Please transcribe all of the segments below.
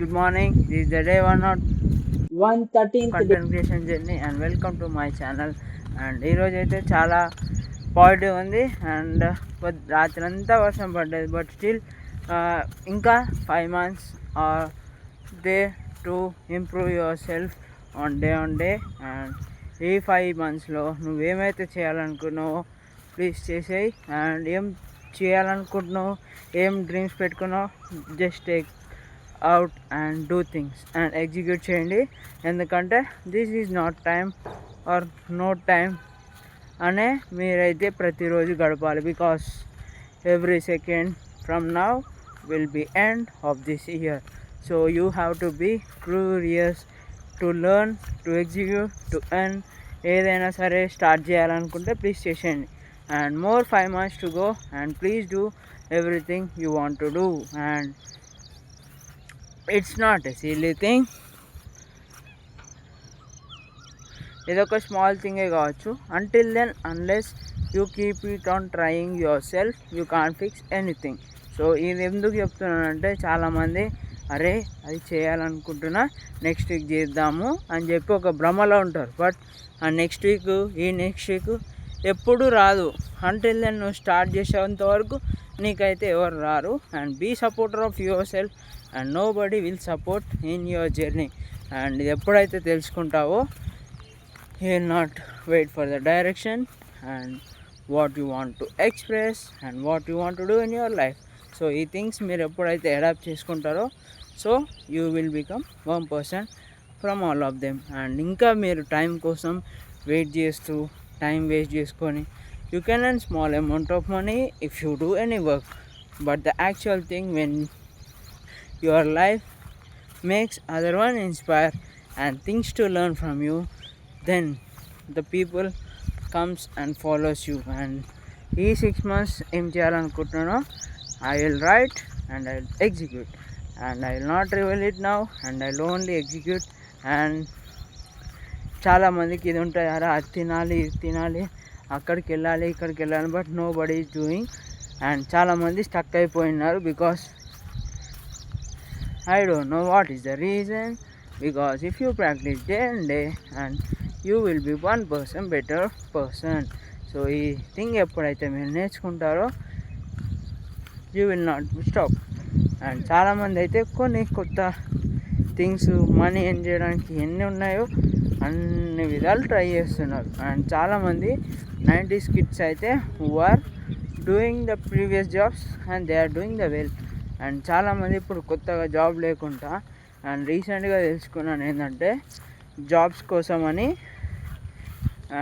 Good morning. This is the day 113th day. content creation journey and welcome to my channel. And ఈరోజు అయితే చాలా positive ఉంది and రాత్రి అంతా వర్షం పడ్డది బట్ స్టిల్ ఇంకా 5 months are they to improve yourself on day and ఈ 5 monthsలో నువ్వేమైతే చేయాలనుకున్నావో ప్లీజ్ చేసేయి. అండ్ ఏం చేయాలనుకుంటున్నావు, ఏం డ్రీమ్స్ పెట్టుకున్నావు, just take out and do things and execute చేయండి. ఎందుకంటే this is not time or no time అనే మీరైతే ప్రతిరోజు గడపాలి. Because every second from now will be end of this year. So you have to be curious to learn, to execute, to earn. ఏదైనా సరే start చేయాలనుకుంటే please చేసేయండి. And more 5 months to go and please do everything you want to do. And it's not a silly thing, ఇదొక small థింగే కావచ్చు. Until then unless you keep it on trying yourself you can't fix anything. So ఇది ఎందుకు చెప్తున్నానంటే చాలామంది అరే అది చేయాలనుకుంటున్నా నెక్స్ట్ వీక్ చేద్దాము అని చెప్పి ఒక భ్రమలో ఉంటారు. బట్ ఆ నెక్స్ట్ వీక్ ఎప్పుడు రాదు. అంటిల్ దెన్ నువ్వు స్టార్ట్ చేసేంత వరకు నీకైతే ఎవరు రారు. And be supporter of yourself and nobody will support in your journey. And ఇది ఎప్పుడైతే తెలుసుకుంటావో you will not wait for the direction and what you want to express and what you want to do in your life. So ఈ things మీరు ఎప్పుడైతే adapt చేసుకుంటారో so you will become 1% from all of them. And ఇంకా మీరు time కోసం wait చేస్తూ time waste చేసుకొని you can earn small amount of money if you do any work. But the actual thing when your life makes other one inspire and things to learn from you, then the people comes and follows you. And ఈ 6 months ఏం చేయాలనుకుంటున్నానో I will write and I will execute and I will not reveal it now and I will only execute. And చాలామందికి ఇది ఉంటుంది, అరే అది తినాలి ఇది తినాలి అక్కడికి వెళ్ళాలి ఇక్కడికి వెళ్ళాలి, but nobody is doing. And చాలామంది స్టక్ అయిపోయినారు because I don't know what is the reason. Because if you practice day and day and you will be 1% better person. So ఈ థింగ్ ఎప్పుడైతే మీరు నేర్చుకుంటారో you will not stop. And చాలామంది అయితే కొన్ని కొత్త థింగ్స్ మనీ ఎర్న్ చేయడానికి ఎన్ని ఉన్నాయో అన్ని విధాలు ట్రై చేస్తున్నారు. అండ్ చాలామంది 90s కిడ్స్ అయితే who are doing the previous jobs and they are doing the well. And చాలామంది ఇప్పుడు కొత్తగా జాబ్ లేకుండా అండ్ రీసెంట్గా తెలుసుకున్నాను ఏంటంటే జాబ్స్ కోసమని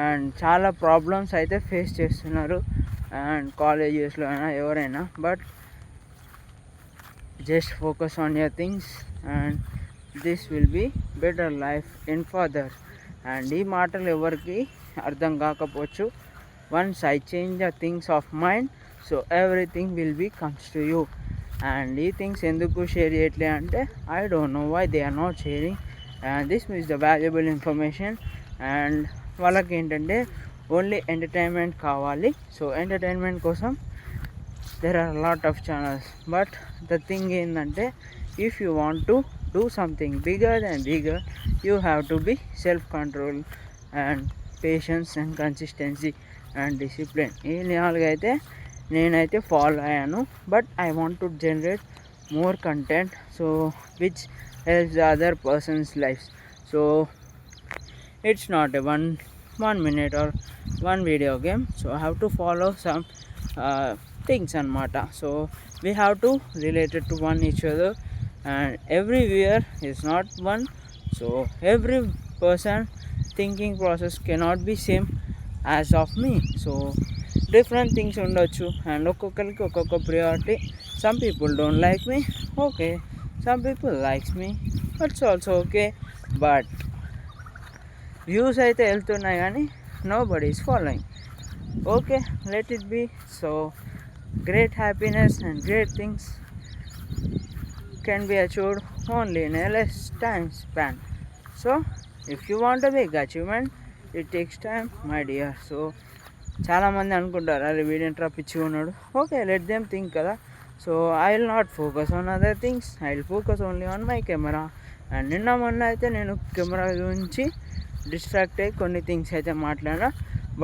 అండ్ చాలా ప్రాబ్లమ్స్ అయితే ఫేస్ చేస్తున్నారు అండ్ కాలేజెస్లో అయినా ఎవరైనా. But just focus on your things and this will be better life in further. And ఈ మాటలు ఎవరికి అర్థం కాకపోవచ్చు. Once I change the things of mind so everything will be comes to you. And ఈ things ఎందుకు share చేయట్లే అంటే I don't know why they are not sharing and this is the valuable information. And వాళ్ళకి ఏంటంటే only entertainment కావాలి. సో entertainment కోసం there are lot of channels. But the thing ఏంటంటే if you want to do something bigger and bigger you have to be self control and patience and consistency and discipline. ఈ 4 అయితే నేనైతే follow అయ్యాను. But I want to generate more content so which helps the other persons life. So it's not a one minute or one video game. So I have to follow some things అనమాట. So we have to relate it to one each other and every viewer is not one. So every person thinking process cannot be same as of me. So different things ఉండొచ్చు and ఒక్కొక్కరికి ఒక్కొక్క priority. Some people don't like me, okay. Some people likes me, it's also okay. But views అయితే వెళ్తున్నాయి కానీ nobody is following. Okay, let it be. So great happiness and great things can be achieved only in a less time span. So if you want a big achievement it takes time my dear. So చాలామంది అనుకుంటారు అరే వీడేంట్రా పిచ్చిగా ఉన్నాడు. Okay, let them think కదా. So I will not focus on other things, I will focus only on my camera. And నిన్న మొన్న అయితే నేను కెమెరా గురించి డిస్ట్రాక్ట్ అయ్యి కొన్ని థింగ్స్ అయితే మాట్లాడినా,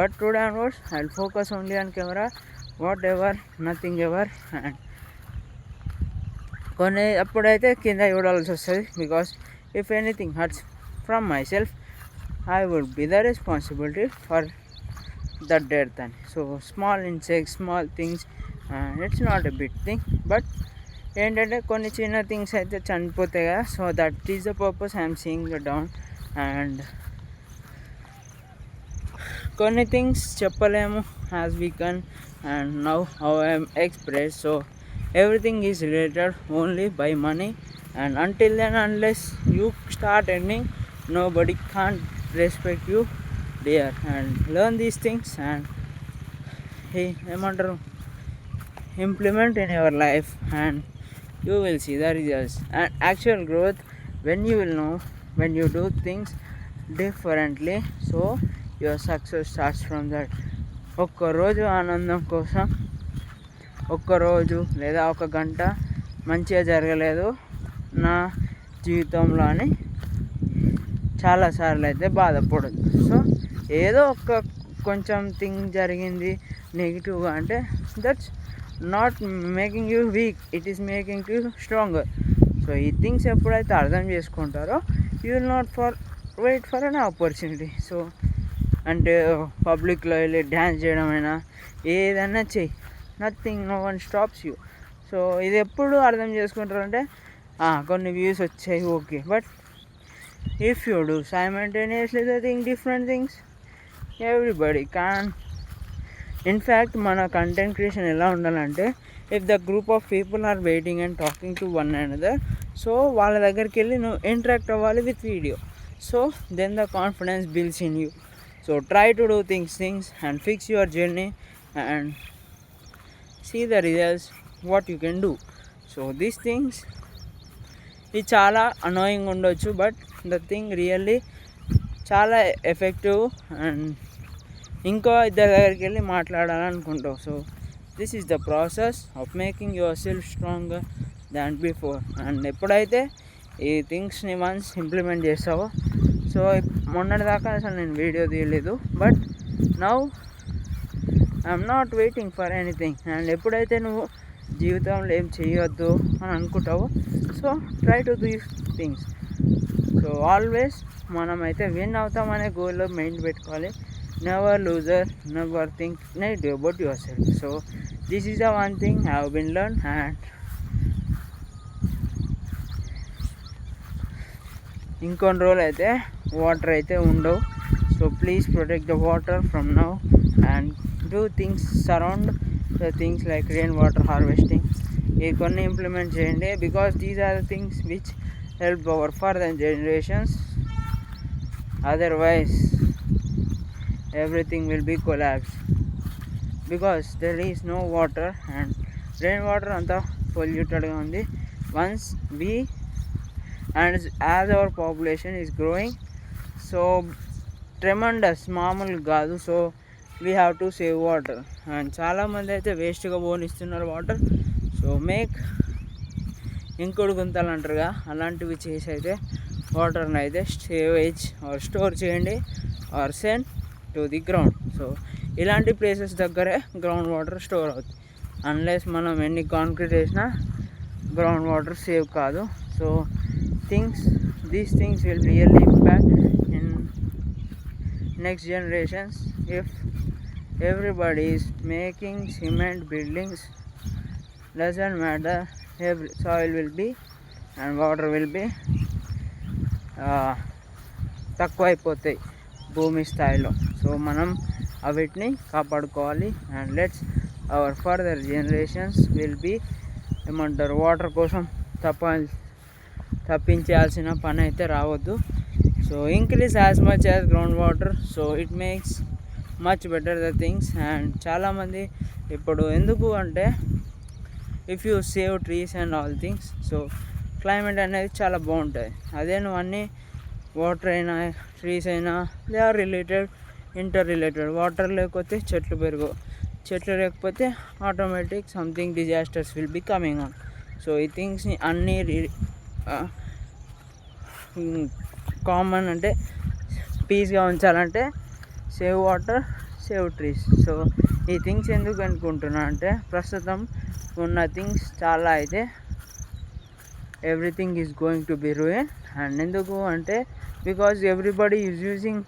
but today onwards I will focus only on camera, whatever, nothing ever. And కొన్ని అప్పుడైతే కింద చూడాల్సి వస్తుంది, because if anything hurts from myself I would be the responsibility for that death అని. So small insects, small things, it's not a big thing, but ఏంటంటే కొన్ని చిన్న things అయితే చనిపోతాయి కదా. So that is the purpose I'm seeing the down. And కొన్ని things చెప్పలేము as we can, and now how I'm express. So everything is related only by money, and until then unless you start earning nobody can't respect you dear. And learn these things and implement in your life, and you will see the results and actual growth when you will know, when you do things differently. So your success starts from that. ఒక్క రోజు ఆనందం కోసం ఒక్కరోజు లేదా ఒక గంట మంచిగా జరగలేదు నా జీవితంలో అని చాలాసార్లు అయితే బాధపడదు. సో ఏదో ఒక కొంచెం థింగ్ జరిగింది నెగిటివ్గా అంటే that's not making you weak, it is making you stronger. So ఈ థింగ్స్ ఎప్పుడైతే అర్థం చేసుకుంటారో you will not wait for an opportunity. So అంటే పబ్లిక్లో వెళ్ళి డ్యాన్స్ చేయడమైనా ఏదైనా చెయ్యి, nothing, no one stops you. So ఇది ఎప్పుడు అర్థం చేసుకుంటారంటే కొన్ని వ్యూస్ వచ్చాయి okay, but if you do simultaneously the thing different things everybody can. In fact మన కంటెంట్ క్రియేషన్ ఎలా ఉండాలంటే if the group of people are waiting and talking to one another, so వాళ్ళ దగ్గరికి వెళ్ళి నువ్వు ఇంటరాక్ట్ అవ్వాలి with video. So then the confidence builds in you. So try to do things and fix your journey and see the results what you can do. So these things ఇది చాలా annoying ఉండొచ్చు, but the thing really చాలా effective. And ఇంకో ఇద్దరి దగ్గరికి వెళ్ళి మాట్లాడాలనుకుంటావు. So this is the process of making yourself stronger than before. And ఎప్పుడైతే ఈ థింగ్స్ని వన్స్ ఇంప్లిమెంట్ చేస్తావో, సో మొన్నటి దాకా అసలు నేను వీడియో తీయలేదు, but now I'm not waiting for anything. And ఎప్పుడైతే నువ్వు జీవితంలో ఏం చేయొద్దు అని అనుకుంటావో, so try to do things. So always మనమైతే విన్ అవుతామనే గోల్లో మైండ్ పెట్టుకోవాలి. Never loser, never think negative about yourself. So this is the one thing I have been learn. And ఇంకొన్ని రోజులు అయితే వాటర్ అయితే ఉండవు. So please protect the water from now and do things surround the things like rain water harvesting. ఈ కొన్ని implement చేయండి, because these are the things which help our further generations. Otherwise everything will be collapse because there is no water. And rain water అంతా పొల్యూటెడ్గా ఉంది. Once we and as our population is growing, so tremendous, మామూలు కాదు. So we have to save water. And చాలామంది అయితే వేస్ట్గా పోనిస్తున్నారు water. So make ఇంకుడు గుంతలు అంటారుగా, అలాంటివి చేసి అయితే వాటర్ని అయితే స్టోరేజ్ ఆర్ స్టోర్ చేయండి or send to the ground. So ఇలాంటి ప్లేసెస్ దగ్గరే గ్రౌండ్ వాటర్ స్టోర్ అవుతుంది. అన్లెస్ మనం ఎన్ని కాంక్రీట్ వేసినా గ్రౌండ్ వాటర్ సేవ్ కాదు. So these things will really impact in next generations if everybody is making cement buildings. Doesn't matter, every soil will be and water will be తక్కువైపోతాయి భూమి స్థాయిలో. So మనం అవిటిని కాపాడుకోవాలి. And let's our further generations will be ఏమంటారు, water కోసం తప్పించాల్సిన పని అయితే రావద్దు. So increase as much as ground water. So it makes much better the things. And చాలామంది ఇప్పుడు ఎందుకు అంటే if you save trees and all things, so climate అనేది చాలా బాగుంటుంది. అదే నువ్వు అన్నీ వాటర్ అయినా ట్రీస్ అయినా they are related, interrelated. Water లేకపోతే చెట్లు పెరగవు, చెట్లు లేకపోతే automatic something disasters will be coming on. So ఈ థింగ్స్ని అన్నీ కామన్ అంటే పీస్గా ఉంచాలంటే save water, save trees. So ఈ థింగ్స్ ఎందుకు అనుకుంటున్నా అంటే ప్రస్తుతం ఉన్న థింగ్స్ చాలా అయితే everything is going to be ruin. And ఎందుకు అంటే బికాజ్ ఎవ్రీబడి ఈజ్ యూజింగ్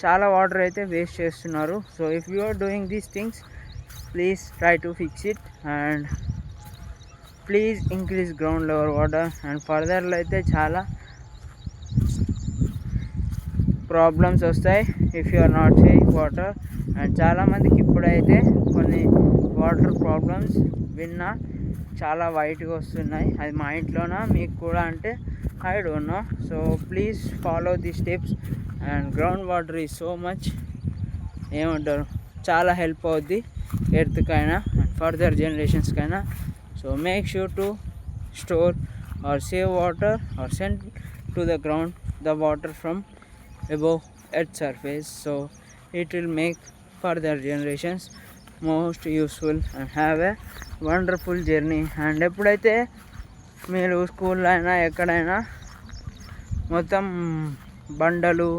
చాలా వాటర్ అయితే వేస్ట్ చేస్తున్నారు. So if you are doing these things please try to fix it and please increase ground level water. And ఫర్దర్లో అయితే చాలా problems వస్తాయి if you are not saving water. And చాలామందికి ఇప్పుడైతే కొన్ని వాటర్ ప్రాబ్లమ్స్ విన్నా చాలా వైట్గా వస్తున్నాయి. అది మా ఇంట్లోనా మీకు కూడా అంటే I don't know. So please follow the steps. And ground water is so much ఏమంటారు చాలా హెల్ప్ అవుద్ది ఎర్త్కైనా అండ్ ఫర్దర్ జనరేషన్స్కైనా. So make sure to store or save water or send to the ground the water from above earth surface. So it will make further generations most useful and have a wonderful journey. And ఎప్పుడైతే మీరు స్కూల్లో అయినా ఎక్కడైనా మొత్తం బండలు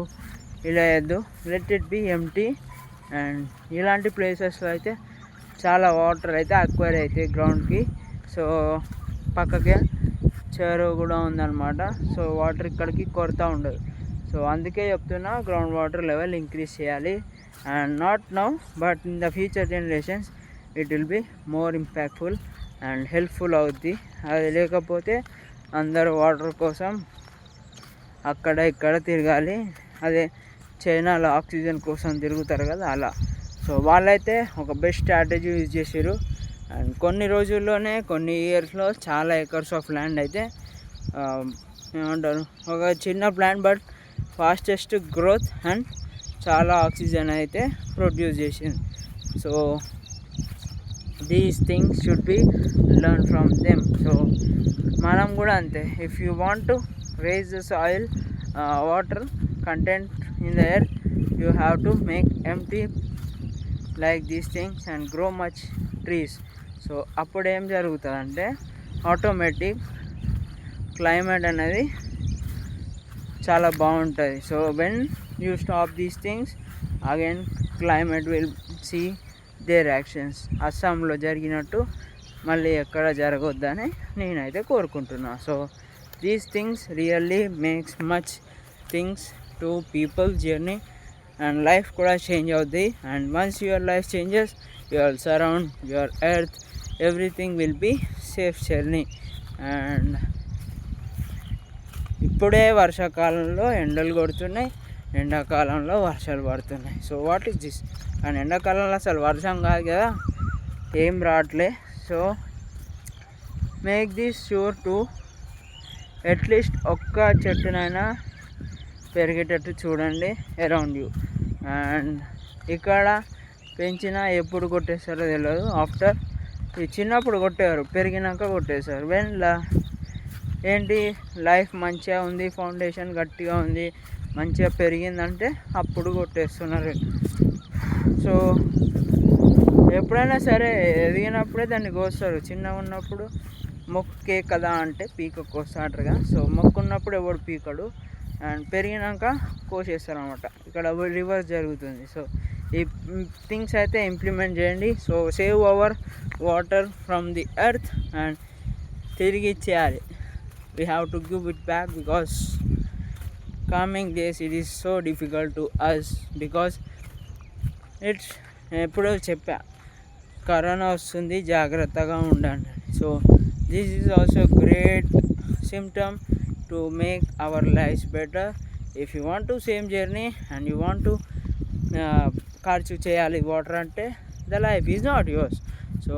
ఇలా వేయద్దు, let it be empty. And ఇలాంటి ప్లేసెస్లో అయితే చాలా వాటర్ అయితే అక్వైర్ అవుతాయి గ్రౌండ్కి. సో పక్కకే చెరువు కూడా ఉందన్నమాట. సో వాటర్ ఇక్కడికి కొరత ఉండదు. సో అందుకే చెప్తున్నా గ్రౌండ్ వాటర్ లెవెల్ ఇంక్రీజ్ చేయాలి. And not now but in the future generations it will be more impactful and helpful అవుద్ది. అది లేకపోతే అందరూ వాటర్ కోసం అక్కడ ఇక్కడ తిరగాలి. అదే చైనాలో ఆక్సిజన్ కోసం తిరుగుతారు కదా అలా. సో వాళ్ళైతే ఒక బెస్ట్ స్ట్రాటజీ యూజ్ చేసారు. అండ్ కొన్ని రోజుల్లోనే కొన్ని ఇయర్స్లో చాలా ఎకర్స్ ఆఫ్ ల్యాండ్ అయితే ఏమంటారు ఒక చిన్న plant but fastest growth and చాలా ఆక్సిజన్ అయితే ప్రొడ్యూస్ చేసింది. So these things should be learn from them. So మనం కూడా అంతే, if you want to raise the soil water content in the earth you have to make empty like these things and grow much trees. So అప్పుడు ఏం జరుగుతుందంటే automatic climate అనేది చాలా బాగుంటుంది. So when you stop these things again climate will see there actions. అస్సాంలో జరిగినట్టు మళ్ళీ ఎక్కడ జరగొద్దని నేనైతే కోరుకుంటున్నా. So these things really makes much things to people journey and life కూడా చేంజ్ అవుద్ది. And once your life changes your surround your earth everything will be safe journey. And ఇప్పుడే వర్షాకాలంలో ఎండలు కొడుతున్నాయి, ఎండాకాలంలో వర్షాలు పడుతున్నాయి. So what is this? And ఎండాకాలంలో అసలు వర్షం కాదు కదా, ఏం రావట్లే. So make this sure to at least ఒక్క చెట్టునైనా పెరిగేటట్టు చూడండి అరౌండ్ యూ. అండ్ ఇక్కడ పెంచినా ఎప్పుడు కొట్టేస్తారో తెలియదు. ఆఫ్టర్ ఈ చిన్నప్పుడు కొట్టేవారు, పెరిగినాక కొట్టేశారు. వెన్ ఏంటి లైఫ్ మంచిగా ఉంది, ఫౌండేషన్ గట్టిగా ఉంది, మంచిగా పెరిగిందంటే అప్పుడు కొట్టేస్తున్నారు. సో ఎప్పుడైనా సరే ఎదిగినప్పుడే దాన్ని కోస్తారు. చిన్నగా ఉన్నప్పుడు మొక్కే కదా అంటే పీక కోస్తాటరుగా. సో మొక్కున్నప్పుడు ఎవడు పీకడు, అండ్ పెరిగినాక కోసేస్తారు అనమాట. ఇక్కడ రివర్స్ జరుగుతుంది. సో ఈ థింగ్స్ అయితే ఇంప్లిమెంట్ చేయండి. So save hour water from the earth and తిరిగి ఇచ్చేయాలి. We have to give it back because coming days it is so difficult to us because it's ఎప్పుడో చెప్పా కరోనా వస్తుంది జాగ్రత్తగా ఉండండి. So this is also great symptom to make our life better. If you want to same journey and you want to ఖర్చు చేయాలి water అంటే the life is not yours. So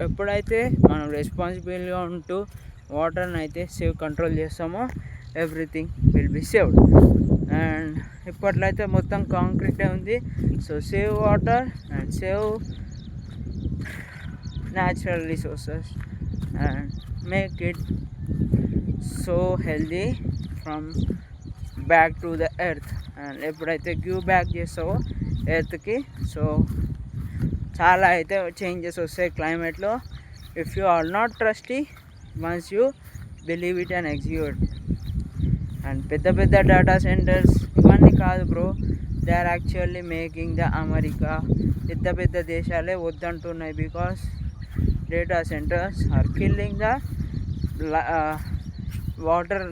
ఎప్పుడైతే మనం రెస్పాన్సిబుల్గా ఉంటూ వాటర్ని అయితే సేవ్ కంట్రోల్ చేస్తామో everything will be saved. And ఇప్పట్లో అయితే మొత్తం కాంక్రీటే ఉంది. So save water and save natural resources and make it so healthy from back to the earth. And ఎప్పుడైతే గివ్ బ్యాక్ చేస్తావో ఎర్త్కి సో చాలా అయితే చేంజెస్ వస్తాయి క్లైమేట్లో. If you are not trusty, once you believe it and execute. And పెద్ద పెద్ద data centres ఇవన్నీ కాదు bro, they are actually making the America. పెద్ద పెద్ద దేశాలే వద్దంటున్నాయి because data centres are killing the water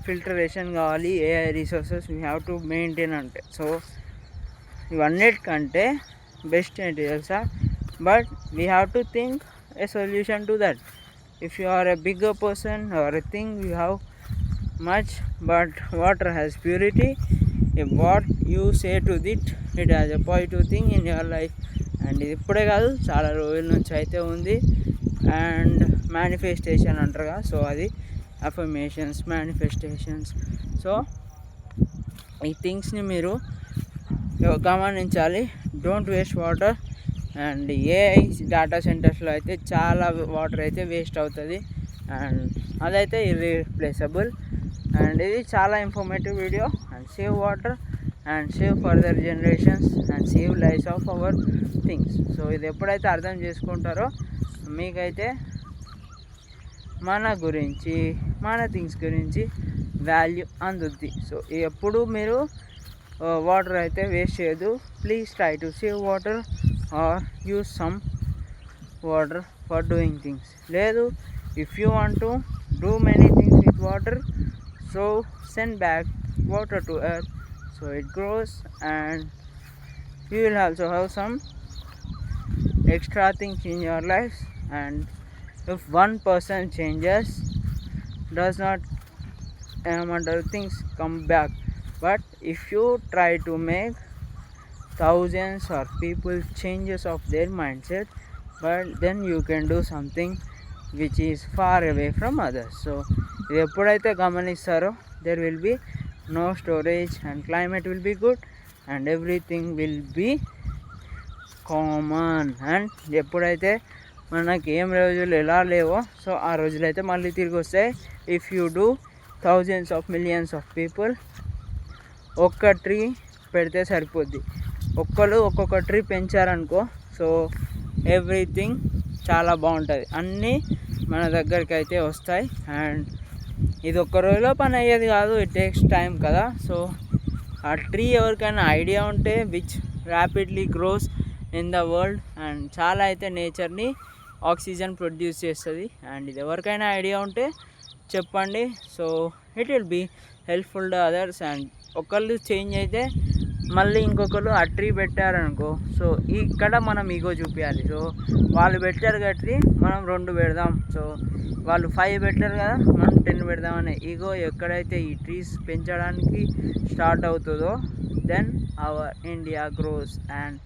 filtration కావాలి, AI resources we have to maintain అంటే. సో ఇవన్నిటికంటే బెస్ట్ ఏంటి తెలుసా? But we have to think a solution to that. If you are a bigger person or a thing you have much, but water has purity. If what you say to it, it has a positive thing in your life. And ఇది ఇప్పుడే కాదు, చాలా రోజుల నుంచి అయితే ఉంది. And manifestation అంటారు కదా, సో అది అఫర్మేషన్స్, మేనిఫెస్టేషన్స్. సో ఈ థింగ్స్ని మీరు గమనించాలి. Don't waste water. And AI data సెంటర్స్లో అయితే చాలా వాటర్ అయితే వేస్ట్ అవుతుంది, అండ్ అదైతే ఇర్రీప్లేసబుల్. అండ్ ఇది చాలా informative video. And save water and save further generations and save lives of our things. So ఇది ఎప్పుడైతే అర్థం చేసుకుంటారో మీకైతే మన గురించి, మన థింగ్స్ గురించి వాల్యూ అందుద్ది. సో ఎప్పుడు మీరు వాటర్ అయితే వేస్ట్ చేయదు. Please try to save water or use some water for doing things. లేదు, if you want to do many things with water, so send back water to earth so it grows, and you will also have some extra things in your life. And if one person changes, does not other things come back. But if you try to make thousands or people changes of their mindset, but then you can do something which is far away from others. So ఇది ఎప్పుడైతే గమనిస్తారో there will be no storage and climate will be good and everything will be common. And ఎప్పుడైతే మనకి ఏం రోజులు ఎలా లేవో, so ఆ రోజులు అయితే మళ్ళీ తిరిగి వస్తాయి. If you do thousands of millions of people, ఒక్క ట్రీ పెడితే సరిపోద్ది. ఒక్కరు ఒక్కొక్క ట్రీ పెంచారనుకో, సో ఎవ్రీథింగ్ చాలా బాగుంటుంది, అన్నీ మన దగ్గరికి అయితే వస్తాయి. అండ్ ఇది ఒక్క రోజులో పని అయ్యేది కాదు, ఇట్ టేక్స్ టైం కదా. సో ఆ ట్రీ ఎవరికైనా ఐడియా ఉంటే, which rapidly gross in the world, and చాలా అయితే నేచర్ని ఆక్సిజన్ ప్రొడ్యూస్ చేస్తుంది. అండ్ ఇది ఎవరికైనా ఐడియా ఉంటే చెప్పండి. So it will be helpful to others. And ఒకళ్ళు చేంజ్ అయితే మళ్ళీ ఇంకొకరు ఆ ట్రీ పెట్టారనుకో, సో ఇక్కడ మనం ఈగో చూపించాలి. సో వాళ్ళు పెట్టారు కదా ట్రీ, మనం 2 పెడదాం. సో వాళ్ళు 5 పెట్టారు కదా, మనం 10 పెడదామనే ఈగో ఎక్కడైతే ఈ ట్రీస్ పెంచడానికి స్టార్ట్ అవుతుందో, then our India grows and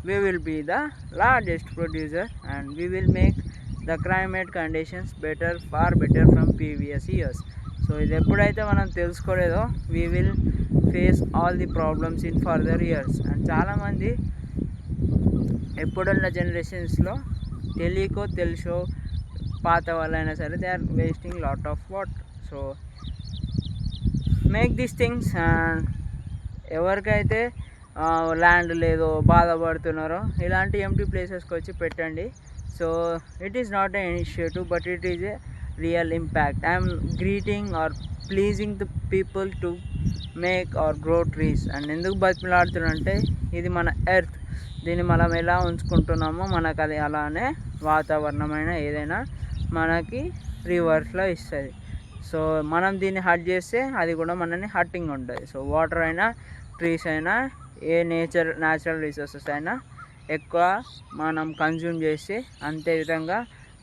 we will be the largest producer and we will make the climate conditions better, far better from previous years. So ఇది ఎప్పుడైతే మనం తెలుసుకోలేదో, we will face all the problems in further years. And చాలామంది ఎప్పుడున్న జనరేషన్స్లో తెలియకో తెలుసో పాత వాళ్ళైనా సరే, they are wasting lot of water. So make these things. And ఎవరికైతే ల్యాండ్ లేదో బాధపడుతున్నారో, ఇలాంటి ఎంటీ ప్లేసెస్కి వచ్చి పెట్టండి. So it is not a initiative, but it is a real impact. I'm greeting or pleasing the people to make or grow trees. And ఎందుకు బతిమలాడుతున్నానంటే, ఇది మన ఎర్త్, దీన్ని మనం ఎలా ఉంచుకుంటున్నామో మనకు అది అలానే వాతావరణమైన ఏదైనా మనకి రివర్స్లో ఇస్తుంది. సో మనం దీన్ని హర్ట్ చేస్తే అది కూడా మనని హర్టింగ్ ఉంటుంది. సో వాటర్ అయినా, ట్రీస్ అయినా, ఏ న్యాచురల్ రిసోర్సెస్ అయినా ఎక్కువ మనం కన్జ్యూమ్ చేస్తే, అంతే విధంగా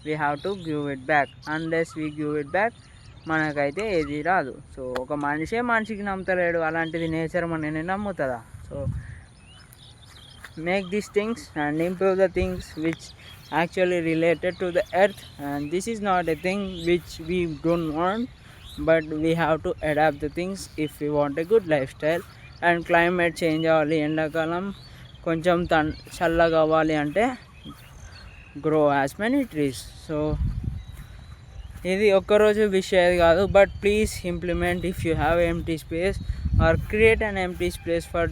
we have to give it back. Unless we give it back మనకైతే ఏది రాదు. సో ఒక మనిషికి నమ్ముతలేడు, అలాంటిది నేచర్ మనని నమ్ముతుందా? So make these things and improve the things which actually related to the earth. And this is not a thing which we don't want, but we have to adapt the things if we want a good lifestyle. And climate change అవ్వాలి, ఎండాకాలం కొంచెం చల్లగా అవ్వాలి అంటే grow as many trees. So ఇది ఒక్కరోజు విషయం కాదు, but please implement if you have empty space are create an empty space for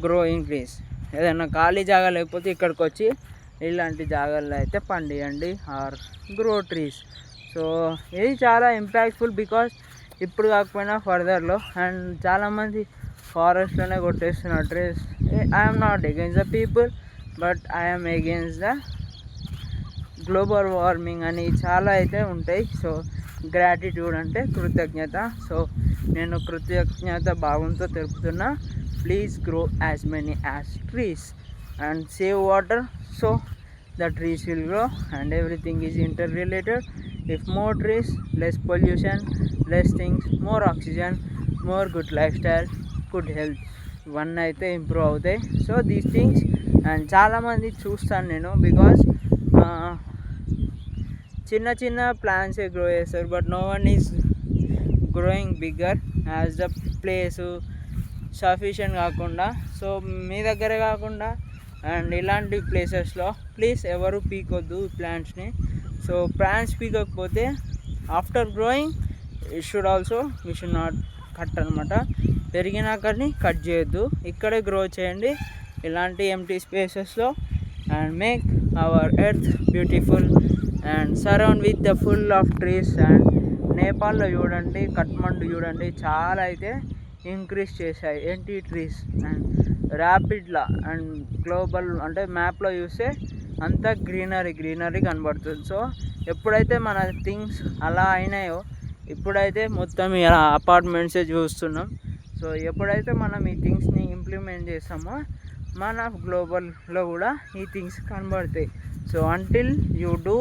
growing trees. ఏదైనా ఖాళీ జాగా లేకపోతే ఇక్కడికి వచ్చి ఇలాంటి జాగాల్లో అయితే పండియండి ఆర్ గ్రో ట్రీస్. సో ఇది చాలా ఇంపాక్ట్ఫుల్ బికాస్ ఇప్పుడు కాకపోయినా ఫర్దర్లో. అండ్ చాలామంది ఫారెస్ట్లోనే కొట్టేస్తున్నారు trees. I'm not against the people, but I'm against the global warming అని చాలా అయితే ఉంటాయి. సో గ్రాటిట్యూడ్ అంటే కృతజ్ఞత. సో నేను కృతజ్ఞత భావంతో తెలుపుతున్నా. Please grow as many as trees and save water. So the trees will grow and everything is interrelated. If more trees, less pollution, less things, more oxygen, more good lifestyle, good health ఇవన్నీ అయితే improve అవుతాయి. So these things and చాలామంది చూస్తాను నేను because చిన్న చిన్న ప్లాంట్సే grow చేస్తారు, but no one is growing bigger as the place sufficient కాకుండా. సో మీ దగ్గరే కాకుండా అండ్ ఇలాంటి ప్లేసెస్లో ప్లీజ్ ఎవరు పీకొద్దు ప్లాంట్స్ని. సో ప్లాంట్స్ పీకకపోతే after growing it should also we should not cut అనమాట. పెరిగినాకని కట్ చేయొద్దు, ఇక్కడే గ్రో చేయండి ఇలాంటి ఎంటీ స్పేసెస్లో. And make our earth beautiful and surround with the full of trees. And నేపాల్లో చూడండి, కట్మండు చూడండి, చాలా అయితే ఇంక్రీజ్ చేశాయి ఎంటీ ట్రీస్ అండ్ ర్యాపిడ్లా. అండ్ గ్లోబల్ అంటే మ్యాప్లో చూస్తే అంతా గ్రీనరీ కనబడుతుంది. సో ఎప్పుడైతే మన థింగ్స్ అలా అయినాయో ఇప్పుడైతే మొత్తం ఇలా అపార్ట్మెంట్సే చూస్తున్నాం. సో ఎప్పుడైతే మనం ఈ థింగ్స్ని ఇంప్లిమెంట్ చేస్తామో మన గ్లోబల్లో కూడా ఈ థింగ్స్ కనబడతాయి. So until you do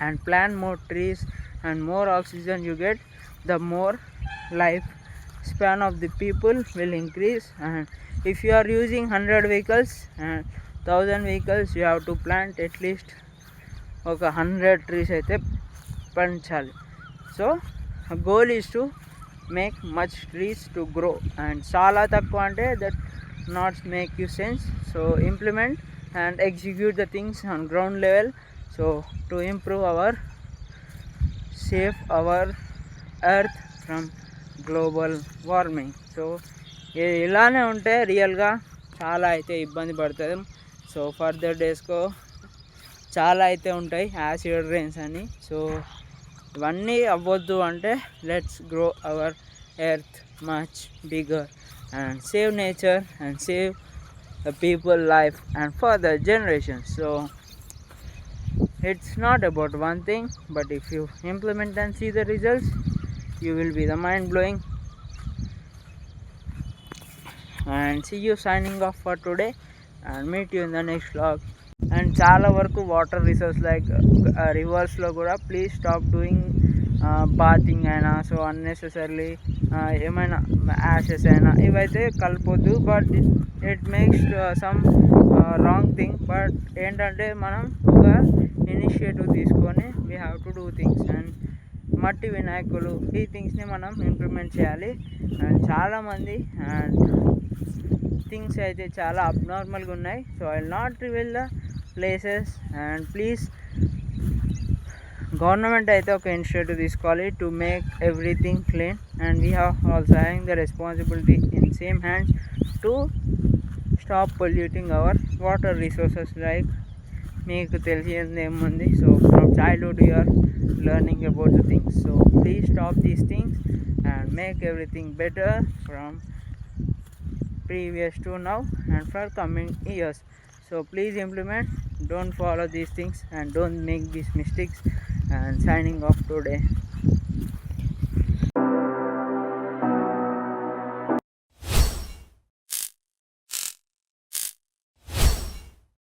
and plant more trees and more oxygen you get, the more life span of the people will increase. And if you are using 100 vehicles and 1000 vehicles, you have to plant at least ఒక 100 trees అయితే పెంచాలి. So goal is to make much trees to grow. And చాలా తక్కువ అంటే that not make you sense. So implement and execute the things on ground level, so to improve our save our earth from global warming. So ఇలానే ఉంటే రియల్గా చాలా అయితే ఇబ్బంది పడుతుంది. సో ఫర్దర్ డేస్కో చాలా అయితే ఉంటాయి యాసిడ్ రెయిన్స్ అని. సో ఇవన్నీ అవ్వద్దు అంటే let's grow our earth much bigger and save nature and save the people life and further generations. So it's not about one thing, but if you implement and see the results, you will be the mind blowing. And see you signing off for today and meet you in the next vlog. And చాలా వరకు water resource like రివర్స్లో కూడా please stop doing bathing అయినా. So unnecessarily ఏమైనా Ashes అయినా ఇవైతే కలపొద్దు. But it makes some wrong thing. But ఏంటంటే మనం ఒక ఇనిషియేటివ్ తీసుకొని we have to do things. And మట్టి వినాయకులు ఈ థింగ్స్ని మనం ఇంప్లిమెంట్ చేయాలి. అండ్ చాలామంది అండ్ థింగ్స్ అయితే చాలా అబ్నార్మల్గా ఉన్నాయి. So I will not reveal the places. And please government అయితే ఒక ఇనిషియేటివ్ తీసుకోవాలి to make everything clean. And we have also having the responsibility in same hands to stop polluting our water resources. Like మీకు తెలిసింది ఏముంది. So from childhood you are learning about the things. So please stop these things and make everything better from previous to now and for coming years. So please implement, don't follow these things and don't make these mistakes. And signing off today.